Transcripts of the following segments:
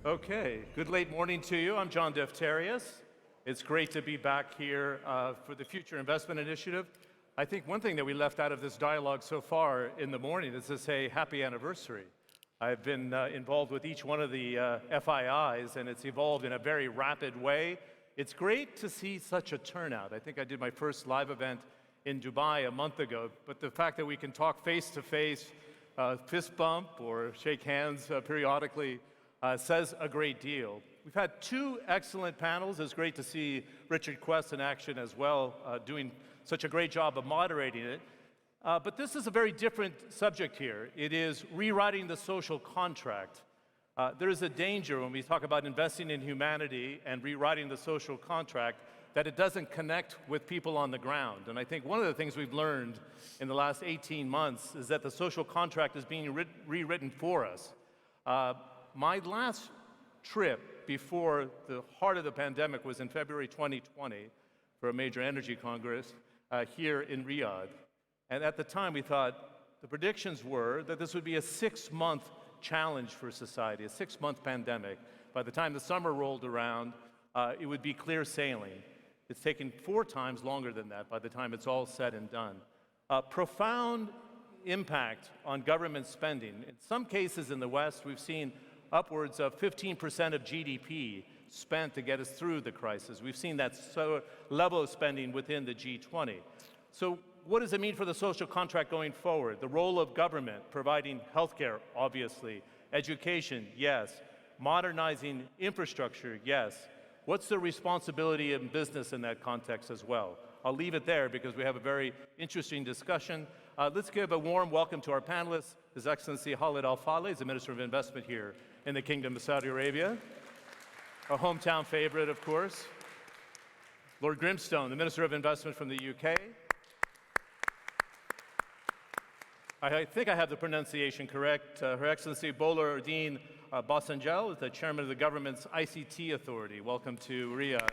Okay, good late morning to you. I'm John Defterios. It's great to be back here for the Future Investment Initiative. I think one thing that we left out of this dialogue so far in the morning is to say happy anniversary. I've been involved with each one of the FIIs, and it's evolved in a very rapid way. It's great to see such a turnout. I think I did my first live event in Dubai a month ago, but the fact that we can talk face-to-face, fist bump or shake hands periodically says a great deal. We've had two excellent panels. It's great to see Richard Quest in action as well, doing such a great job of moderating it. But this is a very different subject here. It is rewriting the social contract. There is a danger when we talk about investing in humanity and rewriting the social contract that it doesn't connect with people on the ground. And I think one of the things we've learned in the last 18 months is that the social contract is being rewritten for us. My last trip before the heart of the pandemic was in February 2020 for a major energy congress here in Riyadh. And at the time we thought the predictions were that this would be a 6-month challenge for society, a 6-month pandemic. By the time the summer rolled around, it would be clear sailing. It's taken 4 times longer than that by the time it's all said and done. Profound impact on government spending. In some cases in the West, we've seen upwards of 15% of GDP spent to get us through the crisis. We've seen that level of spending within the G20. So what does it mean for the social contract going forward? The role of government, providing healthcare, obviously. Education, yes. Modernizing infrastructure, yes. What's the responsibility of business in that context as well? I'll leave it there because we have a very interesting discussion. Let's give a warm welcome to our panelists. His Excellency Khalid Al Falih is the Minister of Investment here in the Kingdom of Saudi Arabia. A hometown favorite, of course. Lord Grimstone, the Minister of Investment from the UK. I think I have the pronunciation correct. Her Excellency Bolor-Erdene Battsengel is the Chairman of the government's ICT Authority. Welcome to Riyadh.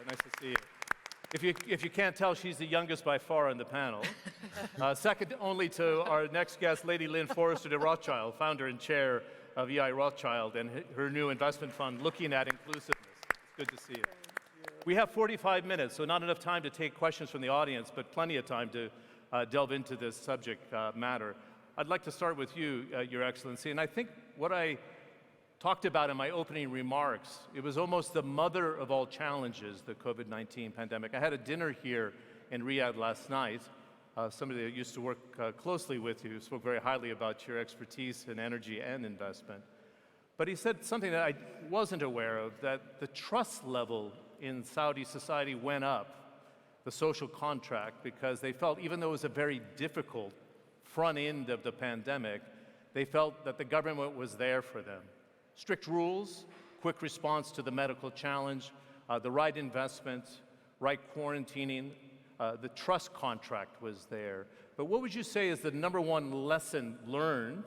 Nice to see you. If you can't tell, she's the youngest by far on the panel. Second only to our next guest, Lady Lynn Forrester de Rothschild, founder and chair of EI Rothschild and her new investment fund looking at inclusiveness. It's good to see you. We have 45 minutes, so not enough time to take questions from the audience, but plenty of time to delve into this subject matter. I'd like to start with you, Your Excellency, and I think what I talked about in my opening remarks, it was almost the mother of all challenges, the COVID-19 pandemic. I had a dinner here in Riyadh last night. Somebody that used to work closely with you spoke very highly about your expertise in energy and investment. But he said something that I wasn't aware of, that the trust level in Saudi society went up, the social contract, because they felt, even though it was a very difficult front end of the pandemic, they felt that the government was there for them. Strict rules, quick response to the medical challenge, the right investments, right quarantining, the trust contract was there. But what would you say is the #1 lesson learned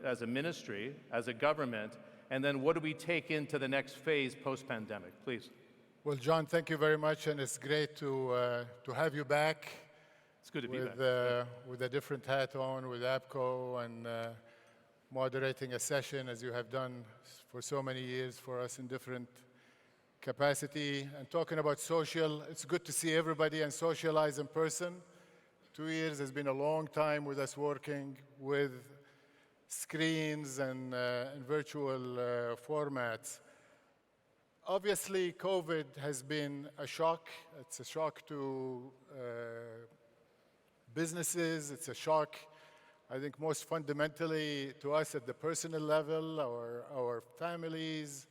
as a ministry, as a government, and then what do we take into the next phase post-pandemic? Please. Well, John, thank you very much, and it's great to have you back. It's good to be back. With a different hat on, with APCO, and moderating a session, as you have done for so many years for us in different capacity. And talking about social, it's good to see everybody and socialize in person. 2 years has been a long time with us working with screens and virtual formats. Obviously, COVID has been a shock. It's a shock to businesses. It's a shock, I think, most fundamentally to us at the personal level. Our families,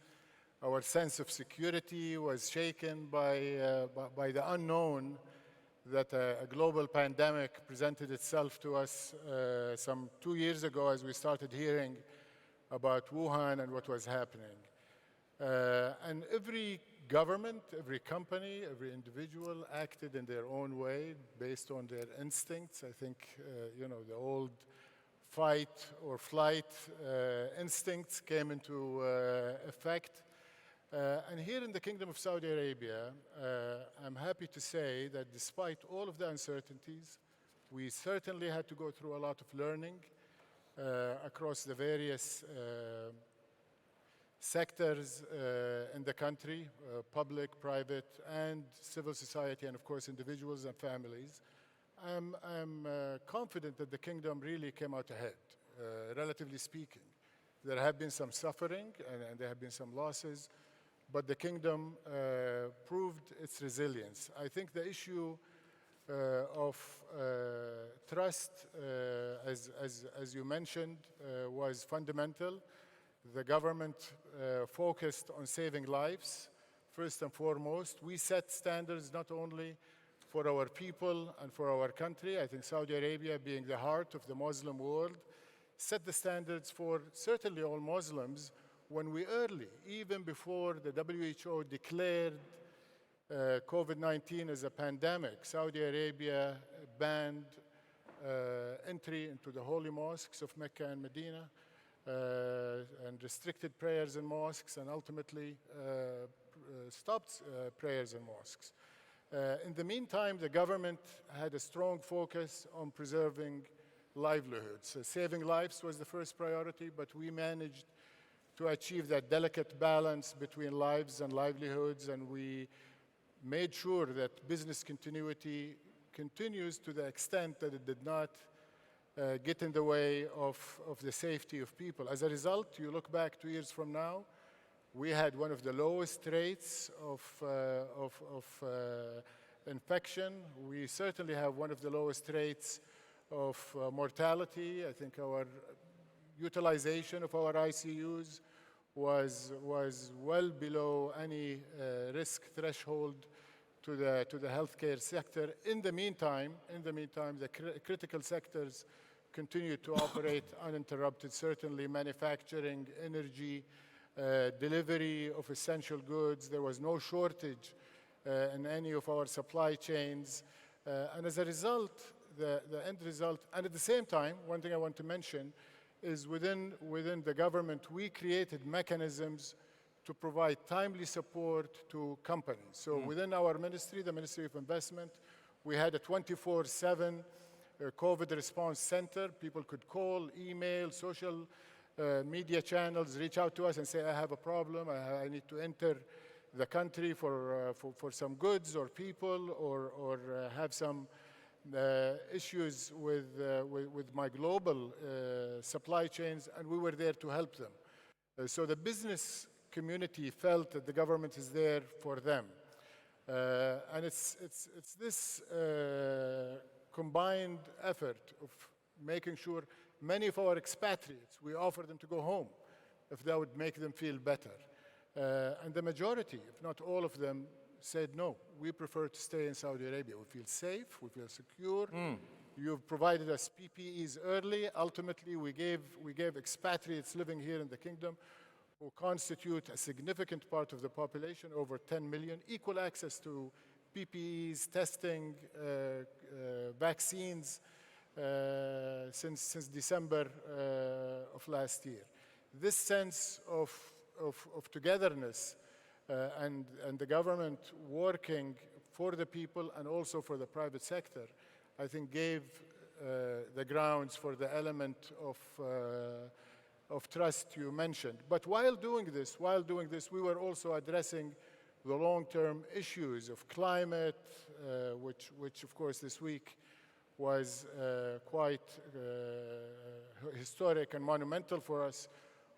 our sense of security was shaken by the unknown that a global pandemic presented itself to us some 2 years ago as we started hearing about Wuhan and what was happening. And every government, every company, every individual acted in their own way based on their instincts. I think, the old fight or flight instincts came into effect. And here in the Kingdom of Saudi Arabia, I'm happy to say that despite all of the uncertainties, we certainly had to go through a lot of learning across the various sectors in the country, public, private, and civil society, and of course individuals and families. I'm confident that the kingdom really came out ahead, relatively speaking. There have been some suffering and there have been some losses, but the kingdom proved its resilience. I think the issue of trust, as you mentioned, was fundamental. The government focused on saving lives, first and foremost. We set standards not only for our people and for our country. I think Saudi Arabia, being the heart of the Muslim world, set the standards for certainly all Muslims when we early, even before the WHO declared COVID-19 as a pandemic, Saudi Arabia banned entry into the holy mosques of Mecca and Medina and restricted prayers in mosques and ultimately stopped prayers in mosques. In the meantime, the government had a strong focus on preserving livelihoods. Saving lives was the first priority, but we managed to achieve that delicate balance between lives and livelihoods, and we made sure that business continuity continues to the extent that it did not get in the way of the safety of people. As a result, you look back 2 years from now, we had one of the lowest rates of infection. We certainly have one of the lowest rates of mortality. I think our utilization of our ICUs was well below any risk threshold to the healthcare sector. In the meantime, the critical sectors continue to operate uninterrupted. Certainly, manufacturing, energy, delivery of essential goods. There was no shortage in any of our supply chains, and as a result, the end result. And at the same time, one thing I want to mention is within the government, we created mechanisms to provide timely support to companies. So within our ministry, the Ministry of Investment, we had a 24/7 COVID response center. People could call, email, social media channels, reach out to us and say, I have a problem, I need to enter the country for some goods or people, or have some issues with my global supply chains, and we were there to help them. So the business community felt that the government is there for them. And it's this combined effort of making sure many of our expatriates, we offer them to go home if that would make them feel better. And the majority, if not all of them, said no, we prefer to stay in Saudi Arabia. We feel safe, we feel secure. You've provided us PPEs early. Ultimately, we gave expatriates living here in the kingdom, who constitute a significant part of the population, over 10 million, equal access to PPEs, testing, vaccines since December of last year. This sense of togetherness and the government working for the people and also for the private sector, I think gave the grounds for the element of trust you mentioned. But while doing this, we were also addressing the long-term issues of climate, which of course this week was quite historic and monumental for us,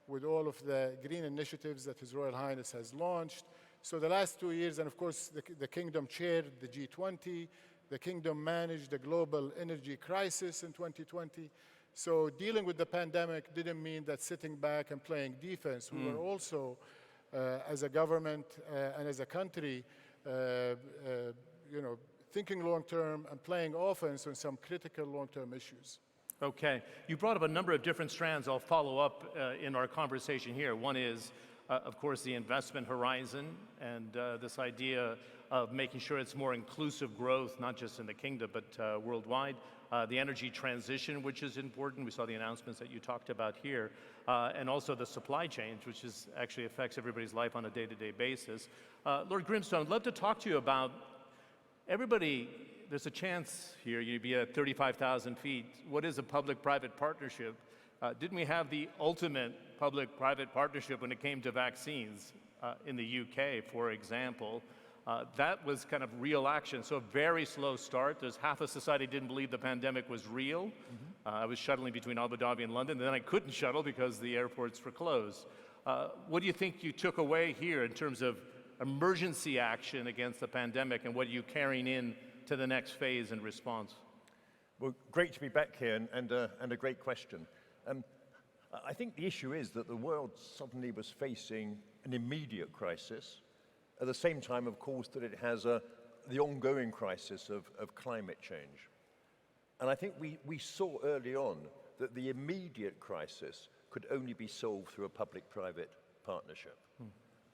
with all of the green initiatives that His Royal Highness has launched. So the last 2 years, and of course the kingdom chaired the G20, the kingdom managed the global energy crisis in 2020. So dealing with the pandemic didn't mean that sitting back and playing defense. We were also, as a government and as a country, thinking long-term and playing offense on some critical long-term issues. Okay. You brought up a number of different strands. I'll follow up in our conversation here. One is, of course, the investment horizon and this idea of making sure it's more inclusive growth, not just in the kingdom, but worldwide. The energy transition, which is important. We saw the announcements that you talked about here. And also the supply chains, which actually affects everybody's life on a day-to-day basis. Lord Grimstone, I'd love to talk to you about everybody. There's a chance here you'd be at 35,000 feet. What is a public-private partnership? Didn't we have the ultimate public-private partnership when it came to vaccines in the UK, for example. That was kind of real action, so a very slow start. There's half of society didn't believe the pandemic was real. I was shuttling between Abu Dhabi and London, then I couldn't shuttle because the airports were closed. What do you think you took away here in terms of emergency action against the pandemic, and what are you carrying in to the next phase in response? Well, great to be back here, and a great question. I think the issue is that the world suddenly was facing an immediate crisis, at the same time, of course, that it has the ongoing crisis of climate change. And I think we saw early on that the immediate crisis could only be solved through a public-private partnership.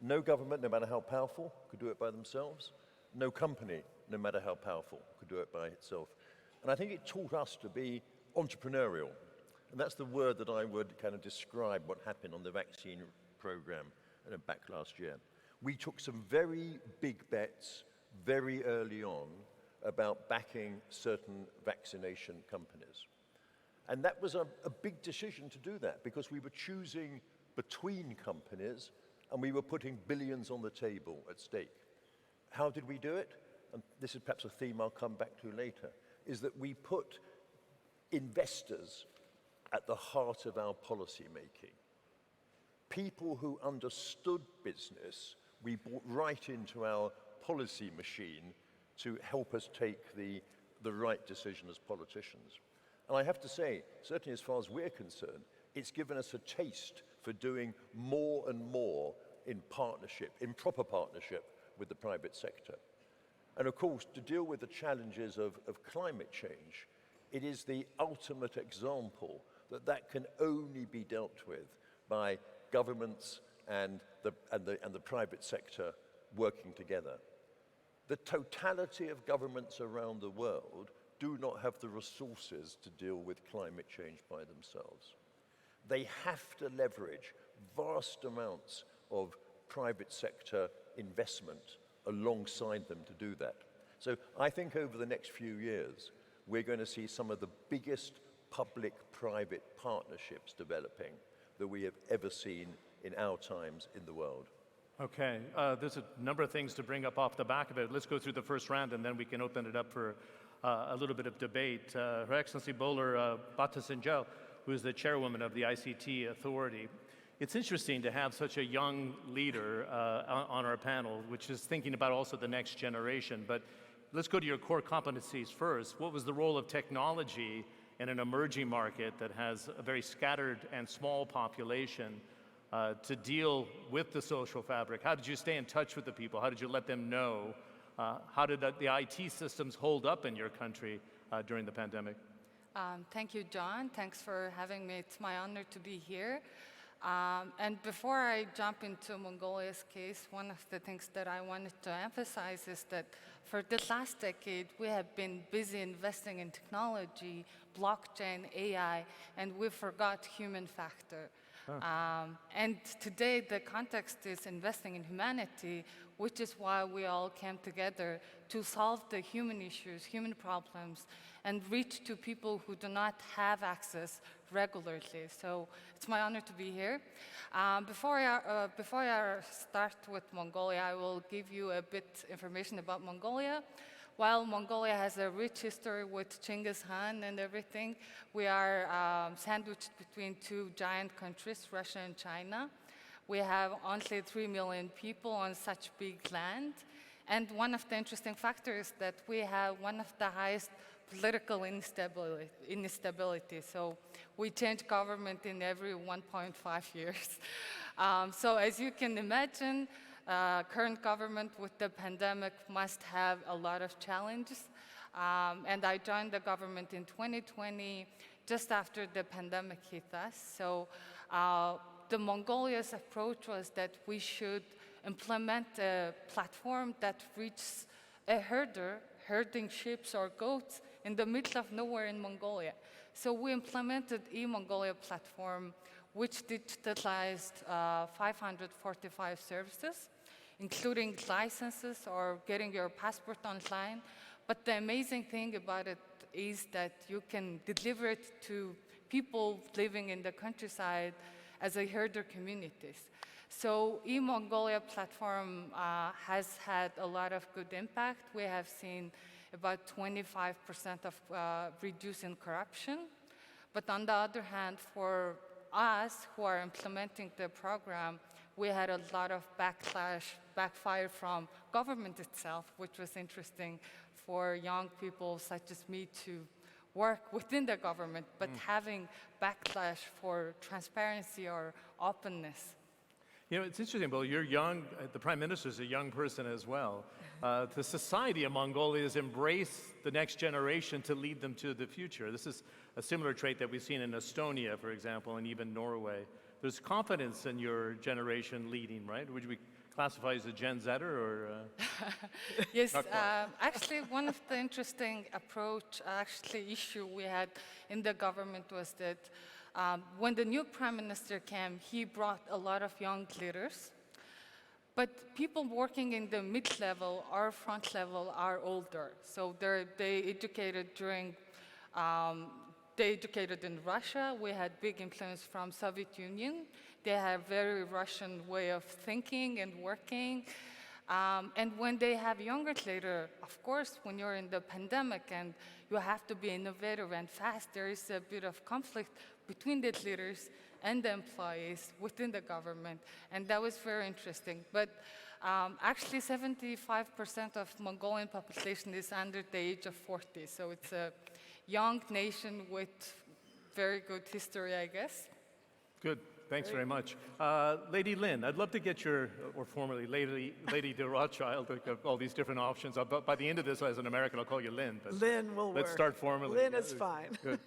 No government, no matter how powerful, could do it by themselves. No company, no matter how powerful, could do it by itself. And I think it taught us to be entrepreneurial. And that's the word that I would kind of describe what happened on the vaccine program back last year. We took some very big bets very early on about backing certain vaccination companies. And that was a big decision to do that, because we were choosing between companies and we were putting billions on the table at stake. How did we do it? And this is perhaps a theme I'll come back to later, is that we put investors at the heart of our policy making. People who understood business, we brought right into our policy machine to help us take the right decision as politicians. And I have to say, certainly as far as we're concerned, it's given us a taste for doing more and more in partnership, in proper partnership with the private sector. And of course, to deal with the challenges of climate change, it is the ultimate example that can only be dealt with by governments and the private sector working together. The totality of governments around the world do not have the resources to deal with climate change by themselves. They have to leverage vast amounts of private sector investment alongside them to do that. So I think over the next few years, we're going to see some of the biggest public-private partnerships developing that we have ever seen in our times in the world. Okay, there's a number of things to bring up off the back of it. Let's go through the first round and then we can open it up for a little bit of debate. Her Excellency Bolor-Erdene, who is the chairwoman of the ICT Authority. It's interesting to have such a young leader on our panel, which is thinking about also the next generation. But let's go to your core competencies first. What was the role of technology in an emerging market that has a very scattered and small population to deal with the social fabric? How did you stay in touch with the people? How did you let them know? How did the IT systems hold up in your country during the pandemic? Thank you, John. Thanks for having me. It's my honor to be here. And before I jump into Mongolia's case, one of the things that I wanted to emphasize is that for the last decade, we have been busy investing in technology, blockchain, AI, and we forgot human factor. And today, the context is investing in humanity, which is why we all came together to solve the human issues, human problems, and reach to people who do not have access regularly. So it's my honor to be here. Before I start with Mongolia, I will give you a bit information about Mongolia. While Mongolia has a rich history with Genghis Khan and everything, we are sandwiched between two giant countries, Russia and China. We have only 3 million people on such big land. And one of the interesting factors is that we have one of the highest political instability. So we change government in every 1.5 years. So as you can imagine, current government with the pandemic must have a lot of challenges. And I joined the government in 2020, just after the pandemic hit us. So the Mongolia's approach was that we should implement a platform that reaches a herder herding sheep or goats in the middle of nowhere in Mongolia. So we implemented e-Mongolia platform, which digitalized 545 services, including licenses or getting your passport online. But the amazing thing about it is that you can deliver it to people living in the countryside as a herder communities. So e-Mongolia platform has had a lot of good impact. We have seen about 25% of reducing corruption. But on the other hand, for us who are implementing the program, we had a lot of backfire from government itself, which was interesting for young people such as me to work within the government, but having backlash for transparency or openness. You know, it's interesting, Bill, you're young, the Prime Minister's a young person as well. The society of Mongolia has embraced the next generation to lead them to the future. This is a similar trait that we've seen in Estonia, for example, and even Norway. There's confidence in your generation leading, right? Would you classify as a Gen Zer or? Yes, actually one of the interesting issue we had in the government was that when the new Prime Minister came, he brought a lot of young leaders. But people working in the mid-level or front level are older. So they educated in Russia. We had big influence from Soviet Union. They have very Russian way of thinking and working. And when they have younger leader, of course, when you're in the pandemic and you have to be innovative and fast, there is a bit of conflict between the leaders and the employees within the government, and that was very interesting. But actually 75% of Mongolian population is under the age of 40, so it's a young nation with very good history, I guess. Good, thanks very much. Lady Lynn, I'd love to get your, or formerly Lady de Rothschild, all these different options. But by the end of this, as an American, I'll call you Lynn. But Lynn will work. Let's start formally. Lynn is fine. Good.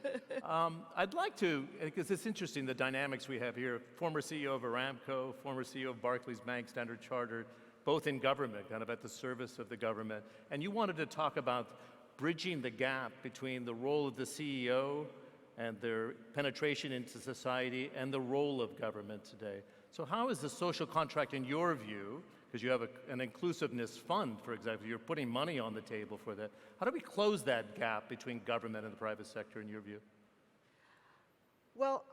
I'd like to, because it's interesting, the dynamics we have here, former CEO of Aramco, former CEO of Barclays Bank, Standard Chartered, both in government, kind of at the service of the government. And you wanted to talk about bridging the gap between the role of the CEO and their penetration into society and the role of government today. So how is the social contract, in your view, because you have an inclusiveness fund, for example, you're putting money on the table for that. How do we close that gap between government and the private sector, in your view? Well,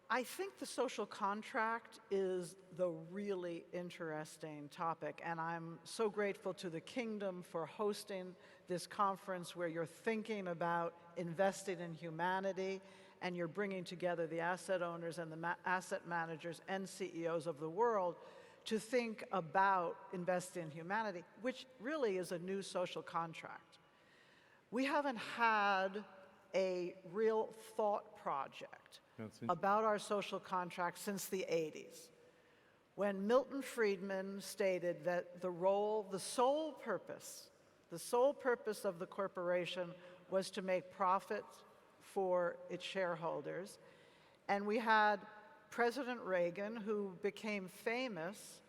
I think the social contract is the really interesting topic, and I'm so grateful to the Kingdom for hosting this conference where you're thinking about investing in humanity and you're bringing together the asset owners and the asset managers and CEOs of the world to think about investing in humanity, which really is a new social contract. We haven't had a real thought project about our social contract since the 80s, when Milton Friedman stated that the sole purpose of the corporation was to make profits for its shareholders. And we had President Reagan, who became famous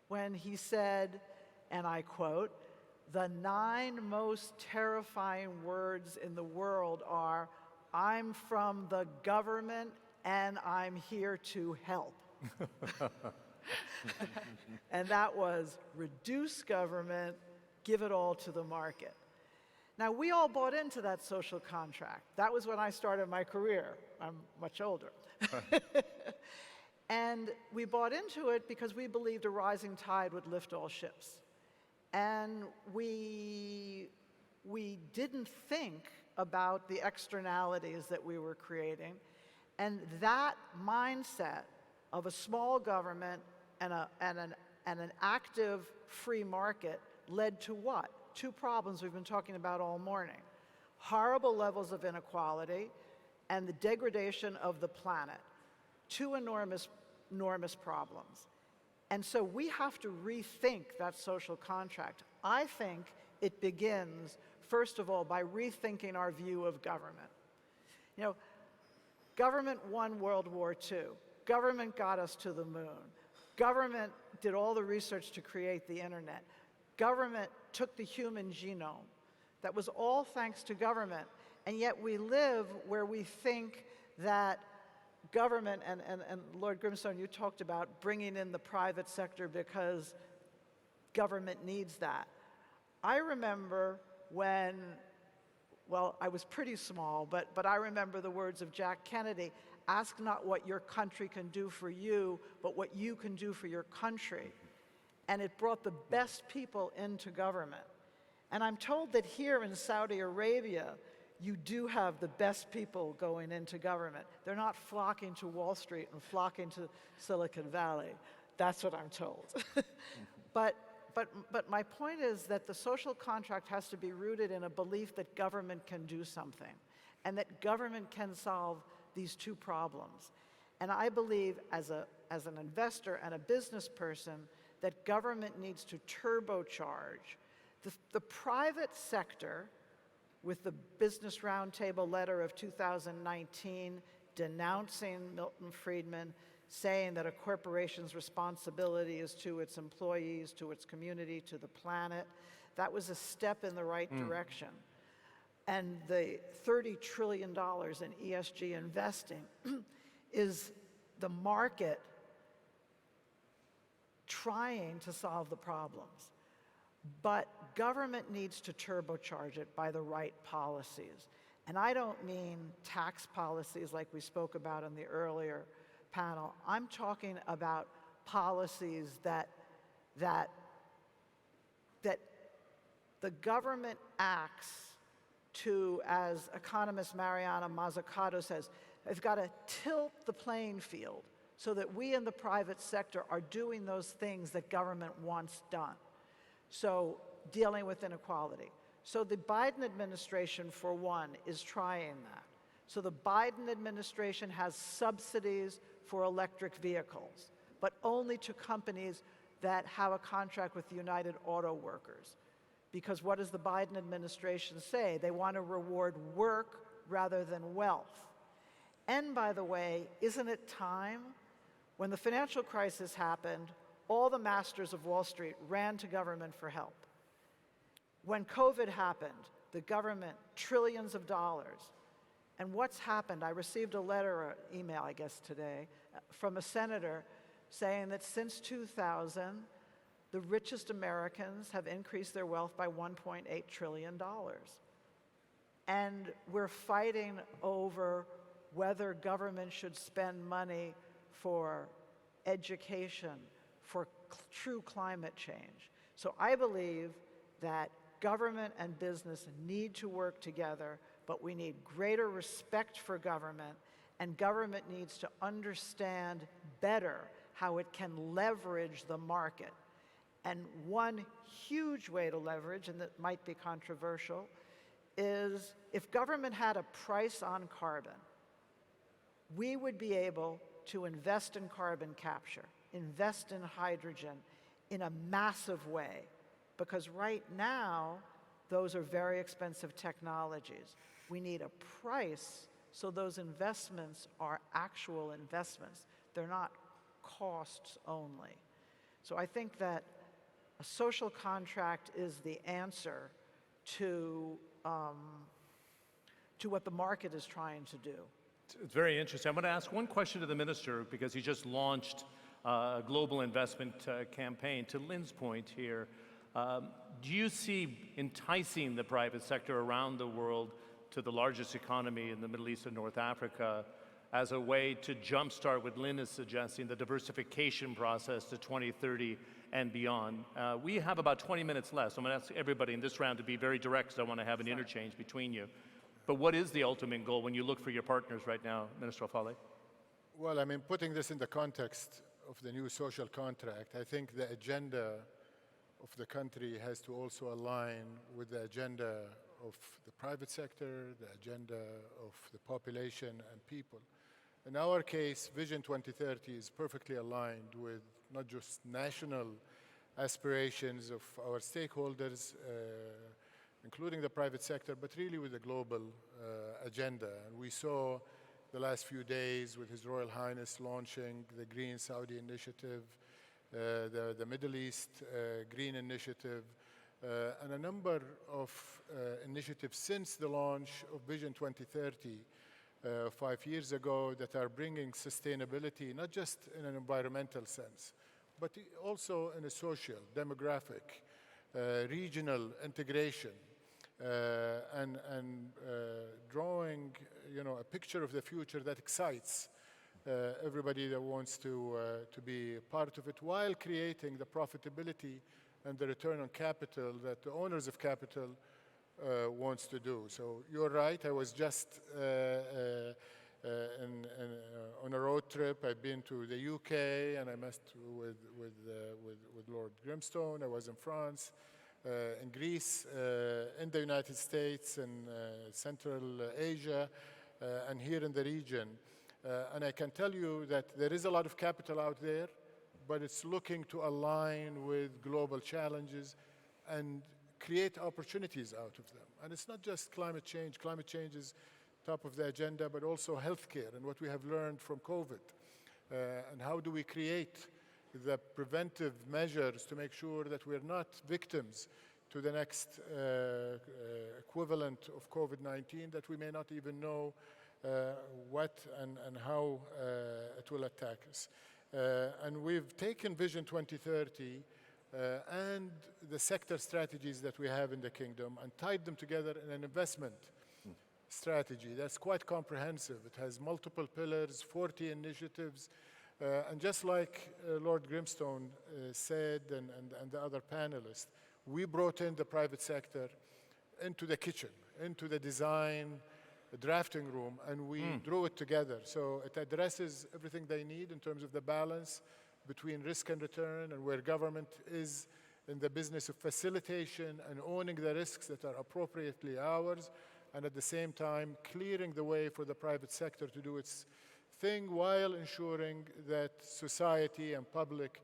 when he said, and I quote, "The 9 most terrifying words in the world are, 'I'm from the government and I'm here to help.'" And that was reduce government, give it all to the market. Now, we all bought into that social contract. That was when I started my career. I'm much older. And we bought into it because we believed a rising tide would lift all ships. And we didn't think about the externalities that we were creating. And that mindset of a small government and an active free market led to what? 2 problems we've been talking about all morning. Horrible levels of inequality and the degradation of the planet. 2 enormous problems. And so we have to rethink that social contract. I think it begins, first of all, by rethinking our view of government. You know, government won World War II. Government got us to the moon. Government did all the research to create the internet. Government took the human genome. That was all thanks to government. And yet we live where we think that government, and Lord Grimstone, you talked about bringing in the private sector because government needs that. I remember when, well, I was pretty small, but I remember the words of Jack Kennedy ask not what your country can do for you, but what you can do for your country. And it brought the best people into government. And I'm told that here in Saudi Arabia, you do have the best people going into government. They're not flocking to Wall Street and flocking to Silicon Valley. That's what I'm told. But my point is that the social contract has to be rooted in a belief that government can do something and that government can solve these two problems. And I believe as an investor and a business person that government needs to turbocharge the private sector with the Business Roundtable letter of 2019 denouncing Milton Friedman, saying that a corporation's responsibility is to its employees, to its community, to the planet. That was a step in the right direction. And the $30 trillion in ESG investing is the market trying to solve the problems. But government needs to turbocharge it by the right policies. And I don't mean tax policies like we spoke about in the earlier panel. I'm talking about policies that the government acts to, as economist Mariana Mazzucato says, they've got to tilt the playing field so that we in the private sector are doing those things that government wants done. So dealing with inequality. So the Biden administration, for one, is trying that. So the Biden administration has subsidies for electric vehicles, but only to companies that have a contract with the United Auto Workers. Because what does the Biden administration say? They want to reward work rather than wealth. And by the way, isn't it time? When the financial crisis happened, all the masters of Wall Street ran to government for help. When COVID happened, the government, trillions of dollars. And what's happened? I received a letter, or email, I guess today, from a senator saying that since 2000, the richest Americans have increased their wealth by $1.8 trillion. And we're fighting over whether government should spend money for education, for true climate change. So I believe that government and business need to work together, but we need greater respect for government, and government needs to understand better how it can leverage the market. And one huge way to leverage, and that might be controversial, is if government had a price on carbon, we would be able to invest in carbon capture, invest in hydrogen in a massive way. Because right now, those are very expensive technologies. We need a price so those investments are actual investments. They're not costs only. So I think that a social contract is the answer to what the market is trying to do. It's very interesting. I'm going to ask one question to the minister because he just launched a global investment campaign. To Lynn's point here, do you see enticing the private sector around the world to the largest economy in the Middle East and North Africa as a way to jumpstart what Lynn is suggesting, the diversification process to 2030 and beyond? We have about 20 minutes left, so I'm going to ask everybody in this round to be very direct because I want to have an interchange between you. But what is the ultimate goal when you look for your partners right now, Minister Al Falih? Well, I mean, putting this in the context of the new social contract, I think the agenda of the country has to also align with the agenda of the private sector, the agenda of the population and people. In our case, Vision 2030 is perfectly aligned with not just national aspirations of our stakeholders, including the private sector, but really with the global agenda. And we saw the last few days with His Royal Highness launching the Green Saudi Initiative, the Middle East Green Initiative, and a number of initiatives since the launch of Vision 2030 5 years ago that are bringing sustainability, not just in an environmental sense, but also in a social, demographic, regional integration, and drawing a picture of the future that excites everybody that wants to be part of it, while creating the profitability and the return on capital that the owners of capital wants to do. So you're right. I was just on a road trip. I've been to the UK, and I met with Lord Grimstone. I was in France, in Greece, in the United States, in Central Asia, and here in the region. And I can tell you that there is a lot of capital out there, but it's looking to align with global challenges and create opportunities out of them. And it's not just climate change. Climate change is top of the agenda, but also healthcare and what we have learned from COVID. And how do we create the preventive measures to make sure that we're not victims to the next equivalent of COVID-19 that we may not even know what and how it will attack us. And we've taken Vision 2030 and the sector strategies that we have in the kingdom and tied them together in an investment strategy that's quite comprehensive. It has multiple pillars, 40 initiatives, and just like Lord Grimstone said and the other panelists, we brought in the private sector into the kitchen, into the design, the drafting room, and we drew it together. So it addresses everything they need in terms of the balance between risk and return, and where government is in the business of facilitation and owning the risks that are appropriately ours, and at the same time clearing the way for the private sector to do its thing while ensuring that society and public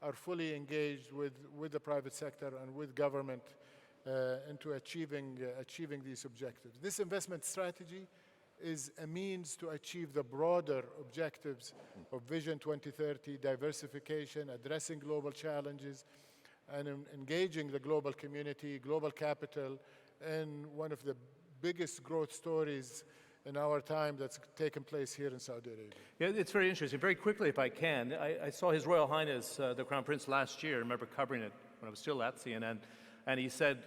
are fully engaged with the private sector and with government into achieving these objectives. This investment strategy is a means to achieve the broader objectives of Vision 2030, diversification, addressing global challenges, and engaging the global community, global capital, in one of the biggest growth stories in our time that's taken place here in Saudi Arabia. Yeah, it's very interesting. Very quickly, if I can, I saw His Royal Highness, the Crown Prince, last year. I remember covering it when I was still at CNN. And he said,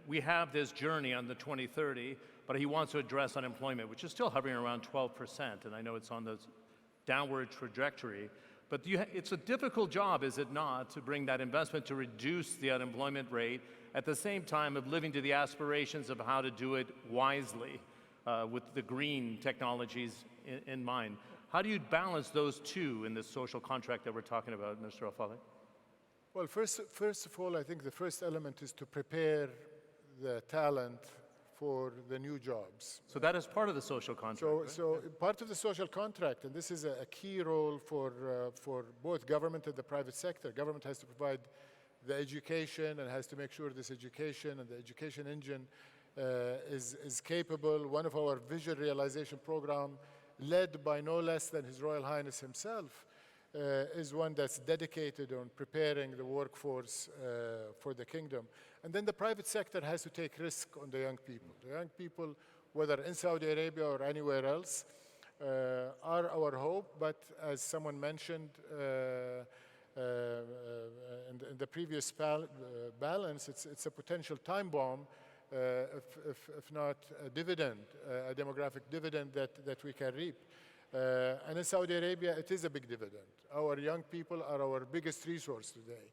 we have this journey on the 2030, but he wants to address unemployment, which is still hovering around 12%. And I know it's on the downward trajectory. But it's a difficult job, is it not, to bring that investment to reduce the unemployment rate at the same time of living to the aspirations of how to do it wisely with the green technologies in mind. How do you balance those two in this social contract that we're talking about, Mr. Al Falih? Well, first of all, I think the first element is to prepare the talent for the new jobs. So that is part of the social contract, So part of the social contract, and this is a key role for both government and the private sector. Government has to provide the education and has to make sure this education and the education engine is capable. One of our vision realization program, led by no less than His Royal Highness himself, is one that's dedicated on preparing the workforce for the kingdom. And then the private sector has to take risk on the young people. The young people, whether in Saudi Arabia or anywhere else, are our hope. But as someone mentioned in the previous balance, it's a potential time bomb, if not a dividend, a demographic dividend that we can reap. And in Saudi Arabia, it is a big dividend. Our young people are our biggest resource today.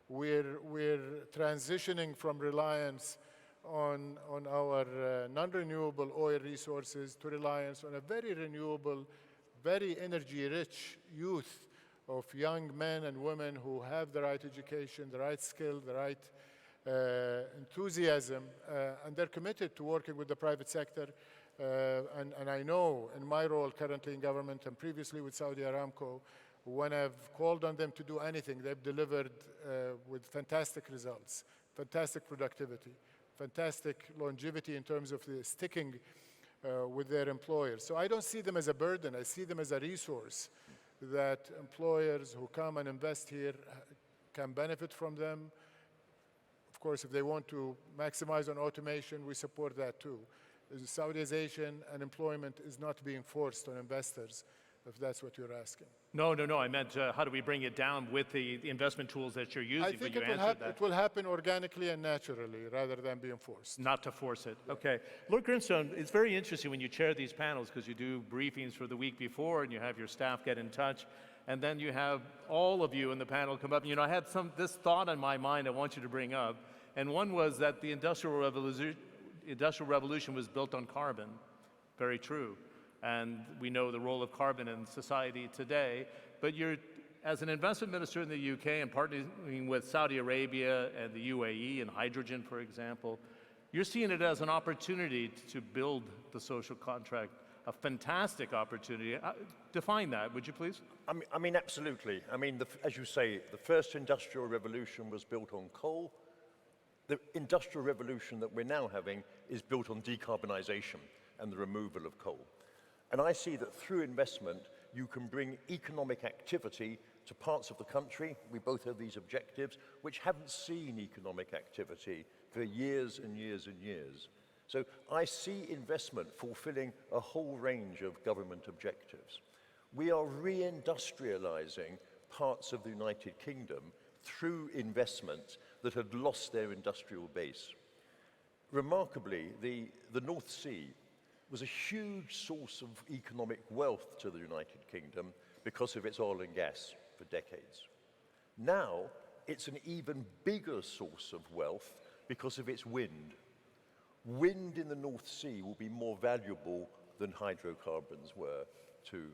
We're transitioning from reliance on our non-renewable oil resources to reliance on a very renewable, very energy-rich youth of young men and women who have the right education, the right skill, the right enthusiasm, and they're committed to working with the private sector. And I know in my role currently in government and previously with Saudi Aramco, when I've called on them to do anything, they've delivered with fantastic results, fantastic productivity, fantastic longevity in terms of the sticking with their employers. So I don't see them as a burden. I see them as a resource that employers who come and invest here can benefit from them. Of course, if they want to maximize on automation, we support that too. Saudization and employment is not being forced on investors, if that's what you're asking. No, no, no. I meant how do we bring it down with the investment tools that you're using? I think but you answered that. it will happen organically and naturally rather than being forced. Not to force it. Okay. Lord Grimstone, it's very interesting when you chair these panels because you do briefings for the week before and you have your staff get in touch. And then you have all of you in the panel come up. You know, I had this thought in my mind I want you to bring up. And one was that the Industrial Revolution was built on carbon. Very true. And we know the role of carbon in society today. But you're, as an investment minister in the UK and partnering with Saudi Arabia and the UAE and hydrogen, for example, you're seeing it as an opportunity to build the social contract, a fantastic opportunity. Define that, would you please? I mean, absolutely. I mean, as you say, the first industrial revolution was built on coal. The industrial revolution that we're now having is built on decarbonization and the removal of coal. And I see that through investment, you can bring economic activity to parts of the country. We both have these objectives, which haven't seen economic activity for years and years and years. So I see investment fulfilling a whole range of government objectives. We are reindustrializing parts of the United Kingdom through investments that had lost their industrial base. Remarkably, the North Sea was a huge source of economic wealth to the United Kingdom because of its oil and gas for decades. Now, it's an even bigger source of wealth because of its wind. Wind in the North Sea will be more valuable than hydrocarbons were to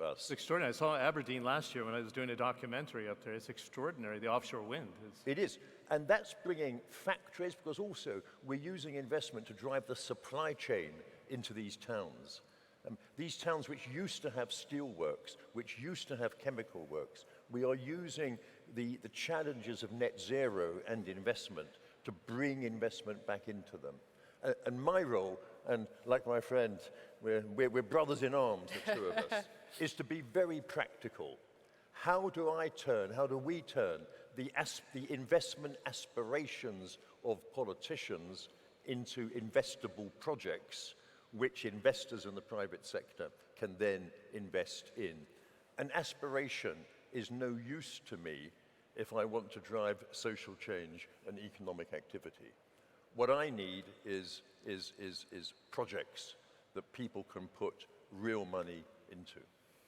us. It's extraordinary. I saw Aberdeen last year when I was doing a documentary up there. It's extraordinary, the offshore wind. It is. And that's bringing factories, because also we're using investment to drive the supply chain into these towns. These towns which used to have steel works, which used to have chemical works, we are using the challenges of net zero and investment to bring investment back into them. And my role, and like my friend, we're brothers in arms, the two of us, is to be very practical. How do we turn the investment aspirations of politicians into investable projects which investors in the private sector can then invest in? An aspiration is no use to me if I want to drive social change and economic activity. What I need is projects that people can put real money into.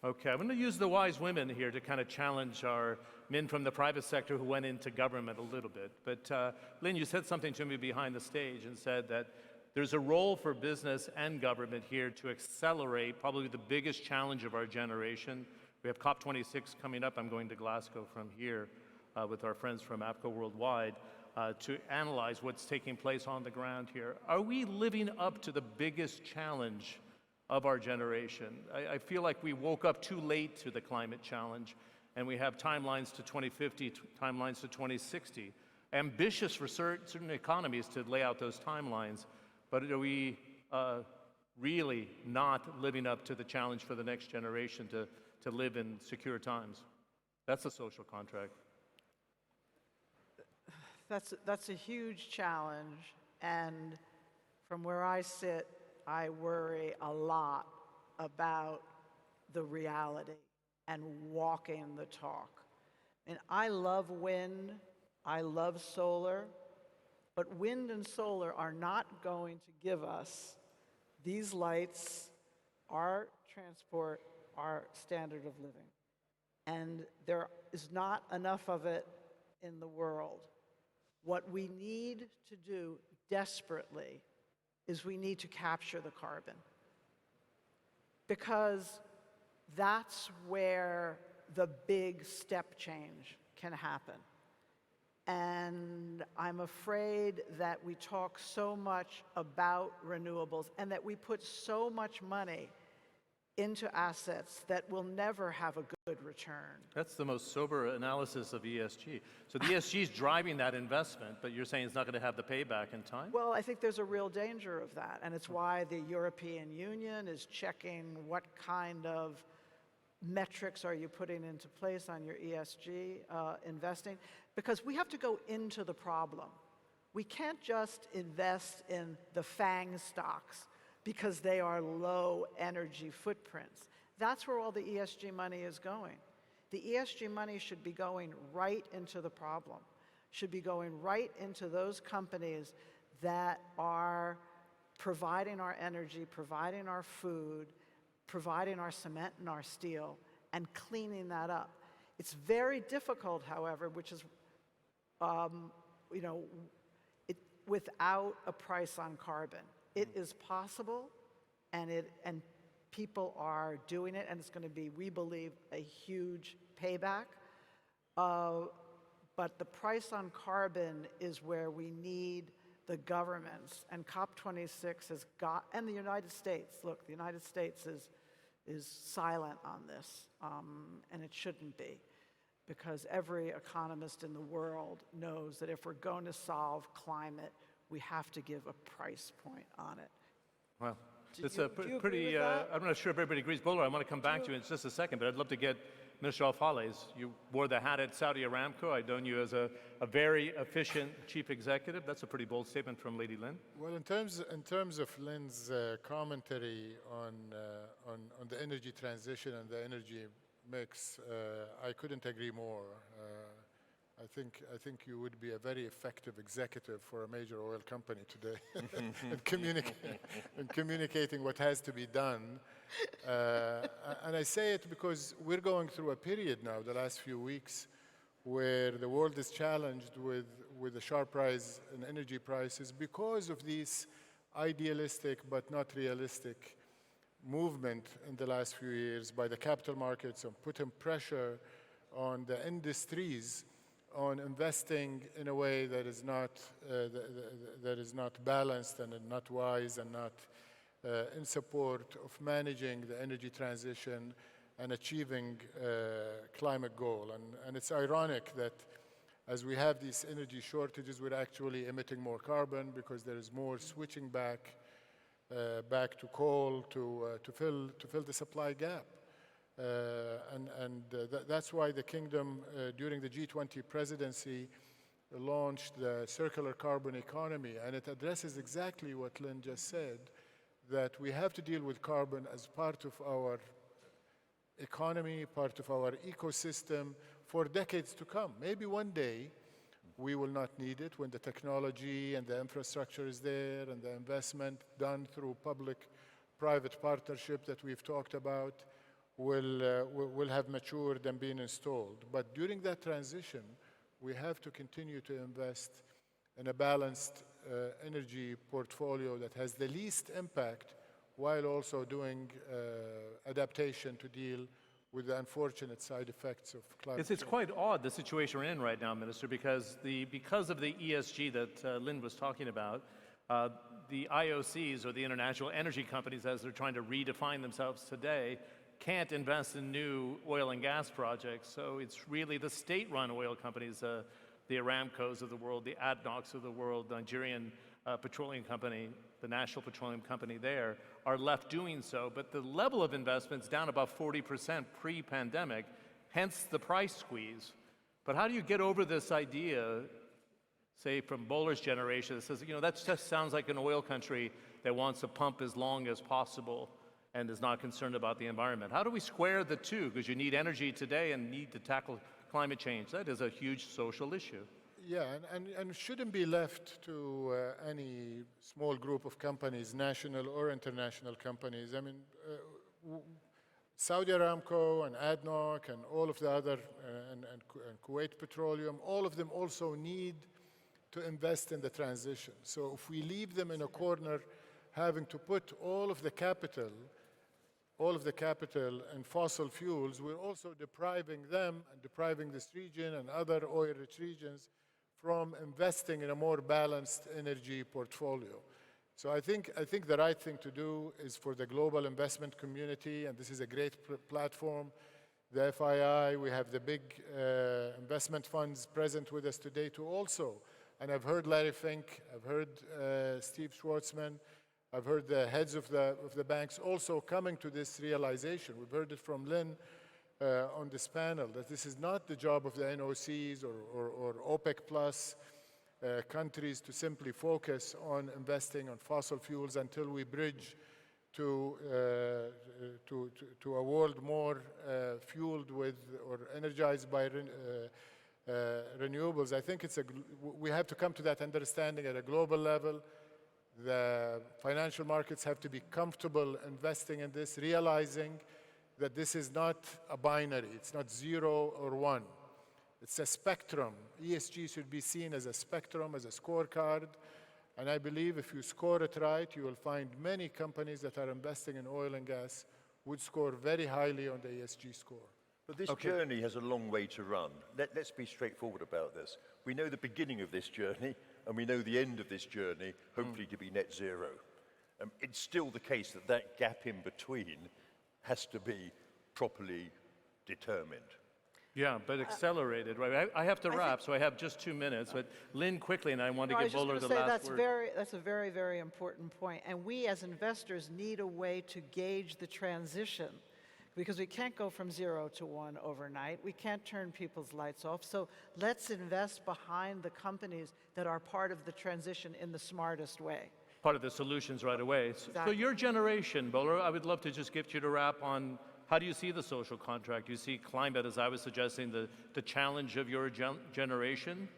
Okay, I'm going to use the wise women here to kind of challenge our men from the private sector who went into government a little bit. But Lynn, you said something to me behind the stage and said that there's a role for business and government here to accelerate probably the biggest challenge of our generation. We have COP26 coming up. I'm going to Glasgow from here with our friends from APCO Worldwide to analyze what's taking place on the ground here. Are we living up to the biggest challenge of our generation? I feel like we woke up too late to the climate challenge, and we have timelines to 2050, timelines to 2060. Ambitious for certain economies to lay out those timelines, but are we really not living up to the challenge for the next generation to live in secure times? That's a social contract. That's a huge challenge, and from where I sit, I worry a lot about the reality and walking the talk. And I love wind, I love solar, but wind and solar are not going to give us these lights, our transport, our standard of living. And there is not enough of it in the world. What we need to do desperately is we need to capture the carbon, because that's where the big step change can happen. And I'm afraid that we talk so much about renewables and that we put so much money into assets that will never have a good return. That's the most sober analysis of ESG. So the ESG is driving that investment, but you're saying it's not going to have the payback in time? Well, I think there's a real danger of that, and it's why the European Union is checking what kind of metrics are you putting into place on your ESG investing, because we have to go into the problem. We can't just invest in the FANG stocks because they are low energy footprints. That's where all the ESG money is going. The ESG money should be going right into the problem, should be going right into those companies that are providing our energy, providing our food, providing our cement and our steel, and cleaning that up. It's very difficult, however, which is, you know, without a price on carbon. It is possible, and people are doing it, and it's going to be, we believe, a huge payback. But the price on carbon is where we need the governments, and COP26 has got, and the United States, look, the United States is silent on this, and it shouldn't be, because every economist in the world knows that if we're going to solve climate, we have to give a price point on it. Well, Do it's you a agree pretty, with that? I'm not sure if everybody agrees. Bolor, I want to come back to you in just a second, but I'd love to get Minister Al Falih. You wore the hat at Saudi Aramco. I've known you as a very efficient chief executive. That's a pretty bold statement from Lady Lynn. Well, in terms of Lynn's commentary on the energy transition and the energy mix, I couldn't agree more. I think you would be a very effective executive for a major oil company today in communicating what has to be done. And I say it because we're going through a period now, the last few weeks, where the world is challenged with a sharp rise in energy prices because of this idealistic but not realistic movement in the last few years by the capital markets and putting pressure on the industries on investing in a way that is not balanced and not wise and not in support of managing the energy transition and achieving climate goal. And it's ironic that as we have these energy shortages, we're actually emitting more carbon because there is more switching back to coal to fill the supply gap. That's why the Kingdom, during the G20 presidency, launched the circular carbon economy, and it addresses exactly what Lynn just said, that we have to deal with carbon as part of our economy, part of our ecosystem for decades to come. Maybe one day we will not need it when the technology and the infrastructure is there and the investment done through public-private partnership that we've talked about will have matured and been installed. But during that transition, we have to continue to invest in a balanced energy portfolio that has the least impact while also doing adaptation to deal with the unfortunate side effects of climate change. It's quite odd, the situation we're in right now, Minister, because of the ESG that Lynn was talking about, the IOCs, or the international energy companies, as they're trying to redefine themselves today, can't invest in new oil and gas projects. So it's really the state-run oil companies, the Aramcos of the world, the ADNOCs of the world, the Nigerian Petroleum Company, the National Petroleum Company there, are left doing so. But the level of investment's down about 40% pre-pandemic, hence the price squeeze. But how do you get over this idea, say from Bolor's generation, that says, you know, that just sounds like an oil country that wants to pump as long as possible and is not concerned about the environment? How do we square the two? Because you need energy today and need to tackle climate change. That is a huge social issue. Yeah, and shouldn't be left to any small group of companies, national or international companies. I mean, Saudi Aramco and ADNOC and all of the other, and Kuwait Petroleum, all of them also need to invest in the transition. So if we leave them in a corner having to put all of the capital in fossil fuels, we're also depriving them and depriving this region and other oil-rich regions from investing in a more balanced energy portfolio. So I think the right thing to do is for the global investment community, and this is a great platform, the FII, we have the big investment funds present with us today to also, and I've heard Larry Fink, I've heard Steve Schwartzman, I've heard the heads of the banks also coming to this realization. We've heard it from Lynn on this panel, that this is not the job of the NOCs or OPEC plus countries to simply focus on investing on fossil fuels until we bridge to a world more fueled with or energized by renewables. I think we have to come to that understanding at a global level. The financial markets have to be comfortable investing in this, realizing that this is not a binary. It's not 0 or 1. It's a spectrum. ESG should be seen as a spectrum, as a scorecard. And I believe if you score it right, you will find many companies that are investing in oil and gas would score very highly on the ESG score. But this journey has a long way to run. Let's be straightforward about this. We know the beginning of this journey, and we know the end of this journey, hopefully to be net zero. It's still the case that that gap in between has to be properly determined. Yeah, but accelerated, right? I have to wrap, so I have just 2 minutes. But Lynn, quickly, and I want to give Bolor the last word. That's a very, very important point. And we as investors need a way to gauge the transition, because we can't go from 0 to 1 overnight. We can't turn people's lights off. So let's invest behind the companies that are part of the transition in the smartest way. Part of the solutions right away. So Exactly. your generation, Bolor, I would love to just get you to wrap on how do you see the social contract? You see climate, as I was suggesting, the challenge of your generation.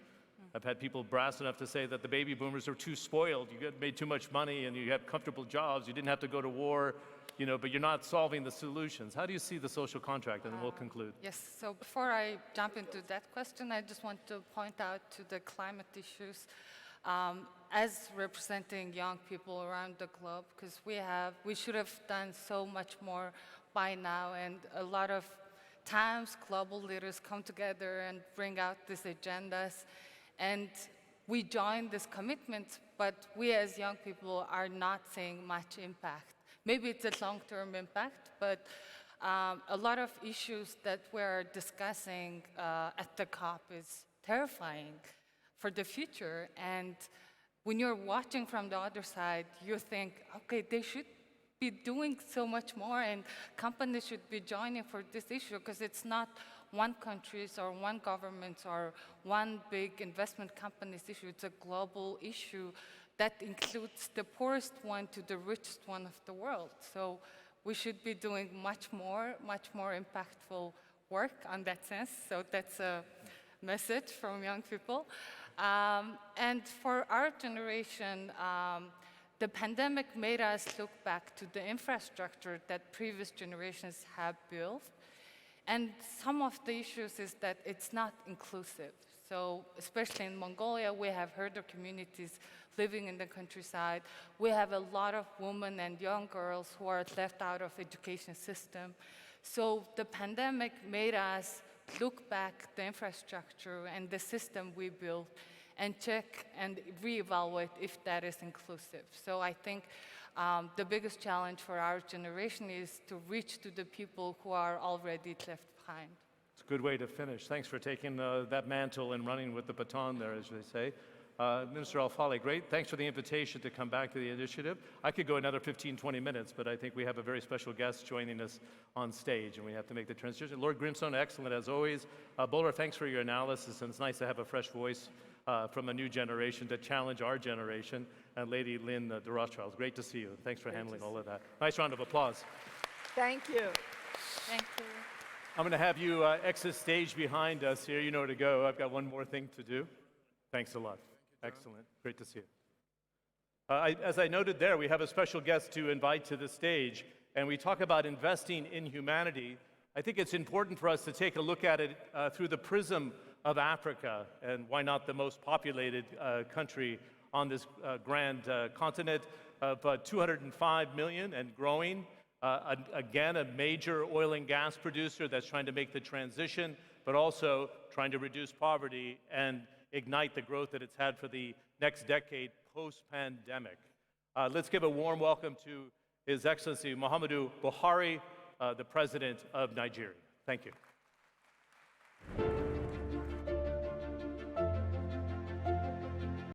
I've had people brass enough to say that the baby boomers are too spoiled. You made too much money and you had comfortable jobs. You didn't have to go to war, but you're not solving the solutions. How do you see the social contract? And then we'll conclude. Yes, so before I jump into that question, I just want to point out to the climate issues as representing young people around the globe, because we should have done so much more by now, and a lot of times global leaders come together and bring out these agendas, and we join these commitments, but we as young people are not seeing much impact. Maybe it's a long-term impact, but a lot of issues that we're discussing at the COP is terrifying for the future. And when you're watching from the other side, you think, okay, they should be doing so much more, and companies should be joining for this issue, because it's not one country's or one government's or one big investment company's issue. It's a global issue that includes the poorest one to the richest one of the world. So we should be doing much more impactful work on that sense. So that's a message from young people. And for our generation, the pandemic made us look back to the infrastructure that previous generations have built. And some of the issues is that it's not inclusive. So especially in Mongolia, we have herder communities living in the countryside. We have a lot of women and young girls who are left out of education system. So the pandemic made us look back the infrastructure and the system we built and check and reevaluate if that is inclusive. So I think the biggest challenge for our generation is to reach to the people who are already left behind. It's a good way to finish. Thanks for taking that mantle and running with the baton there, as they say. Minister Al Falih, great. Thanks for the invitation to come back to the initiative. I could go another 15, 20 minutes, but I think we have a very special guest joining us on stage, and we have to make the transition. Lord Grimstone, excellent as always. Bolor, thanks for your analysis, and it's nice to have a fresh voice from a new generation to challenge our generation. And Lady Lynn, the Rothschilds, great to see you. Thanks for handling all of that. Nice round of applause. Thank you. Thank you. I'm going to have you exit stage behind us here. You know where to go. I've got one more thing to do. Thanks a lot. Excellent. Great to see you. As I noted there, we have a special guest to invite to the stage, and we talk about investing in humanity. I think it's important for us to take a look at it through the prism of Africa, and why not the most populated country on this grand continent, but 205 million and growing. Again, a major oil and gas producer that's trying to make the transition, but also trying to reduce poverty and ignite the growth that it's had for the next decade post-pandemic. Let's give a warm welcome to His Excellency Muhammadu Buhari, the President of Nigeria. Thank you.